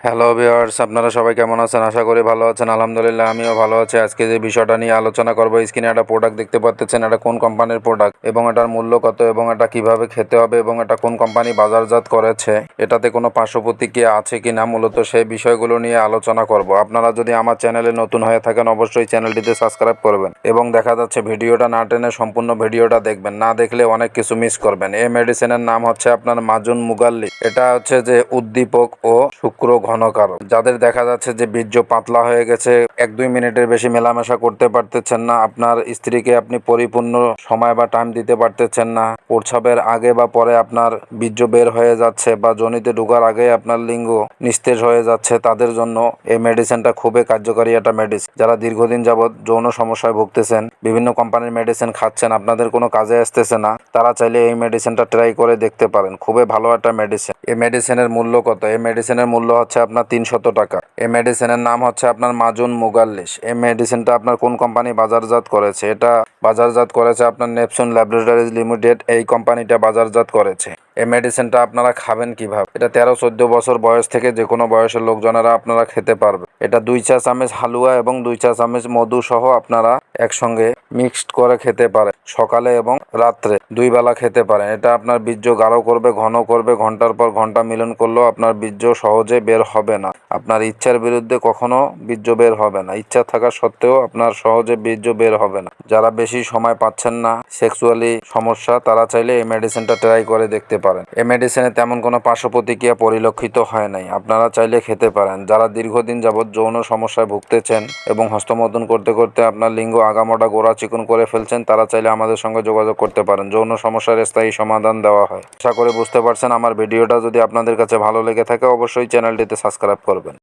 Hello viewers, আপনারা সবাই কেমন আছেন? আশা করি ভালো আছেন। আলহামদুলিল্লাহ আমিও ভালো আছি। আজকে যে বিষয়টা নিয়ে আলোচনা করব, স্ক্রিনে একটা প্রোডাক্ট দেখতে পাচ্ছেন, এটা কোন কোম্পানির প্রোডাক্ট এবং এটার মূল্য কত এবং এটা কিভাবে খেতে হবে এবং এটা কোন কোম্পানি বাজারজাত করেছে, এটাতে কোনো পার্শ্ব প্রতিক্রিয়া আছে কি না, মূলত সেই বিষয়গুলো নিয়ে আলোচনা করব। আপনারা যদি আমার চ্যানেলে নতুন হয়ে থাকেন অবশ্যই চ্যানেলটিতে সাবস্ক্রাইব করবেন এবং দেখা যাচ্ছে ভিডিওটা না টেনে সম্পূর্ণ ভিডিওটা দেখবেন, না দেখলে অনেক কিছু মিস করবেন। এই মেডিসিনের নাম হচ্ছে আপনার মাজুন মুগাল্লি। এটা হচ্ছে যে উদ্দীপক ও শুক্র ঘনকারক। যাদের দেখা যাচ্ছে যে বীর্য পাতলা হয়ে গেছে, 1-2 মিনিটের বেশি মেলামেশা করতে পারতেছেন না, আপনার স্ত্রীকে আপনি পরিপূর্ণ সময় বা টাইম দিতে পারতেছেন না, প্রস্রাবের আগে বা পরে আপনার বীর্য বের হয়ে যাচ্ছে বা যোনিতে ঢোকার আগে আপনার লিঙ্গ নিস্তেজ হয়ে যাচ্ছে, তাদের জন্য এই মেডিসিনটা খুবই কার্যকারী একটা মেডিসিন। যারা দীর্ঘদিন যাবৎ যৌন সমস্যায় ভুগতেছেন, বিভিন্ন কোম্পানির মেডিসিন খাচ্ছেন, আপনাদের কোনো কাজে আসতেছে না, তারা চাইলে এই মেডিসিনটা ট্রাই করে দেখতে পারেন। খুবই ভালো একটা মেডিসিন। এই মেডিসিনের মূল্য কত? এই মেডিসিনের মূল্য হচ্ছে আপনার 300 টাকা। এই মেডিসিনের নাম হচ্ছে আপনার মাজুন মুগাল্লিশ। এই মেডিসিনটা আপনার কোন কোম্পানি বাজারজাত করেছে? এটা বাজারজাত করেছে আপনার নেপচুন ল্যাবরেটরিজ লিমিটেড, এই কোম্পানিটা বাজারজাত করেছে। এই মেডিসিনটা আপনারা খাবেন কিভাবে? এটা 13-14 বছর বয়স থেকে যে কোনো বয়সের লোকজনেরা আপনারা খেতে পারবে। এটা 2 চা চামচ হালুয়া এবং 2 চা চামচ মধু সহ আপনারা একসঙ্গে মিক্সড করে খেতে পারেন। সকালে এবং রাত্রে 2 বেলা খেতে পারেন। এটা আপনার বীর্য গাঢ় করবে, ঘন করবে। ঘন্টার পর ঘন্টা মিলন করলেও আপনার বীর্য সহজে বের হবে না। আপনার ইচ্ছার বিরুদ্ধে কখনো বীর্য বের হবে না। ইচ্ছা থাকা সত্ত্বেও আপনার সহজে বীর্য বের হবে না। যারা বেশি সময় পাচ্ছেন না, সেক্সুয়ালি সমস্যা, তারা চাইলে এই মেডিসিনটা ট্রাই করে দেখতে পারেন। এই মেডিসিনে তেমন কোনো পার্শ্ব প্রতিক্রিয়া পরিলক্ষিত হয় নাই। আপনারা চাইলে খেতে পারেন। যারা দীর্ঘদিন যাবৎ যৌন সমস্যায় ভুগতেছেন এবং হস্তমৈথুন করতে করতে আপনার লিঙ্গ আগামোটা গোড়া চিকন করে ফেলছেন, তারা চাইলে আমাদের সঙ্গে যোগাযোগ করতে পারেন। যৌন সমস্যার স্থায়ী সমাধান দেওয়া হয়। আশা করি বুঝতে পারছেন। আমার ভিডিওটা যদি আপনাদের কাছে ভালো লেগে থাকে অবশ্যই চ্যানেলটিতে সাবস্ক্রাইব করবেন।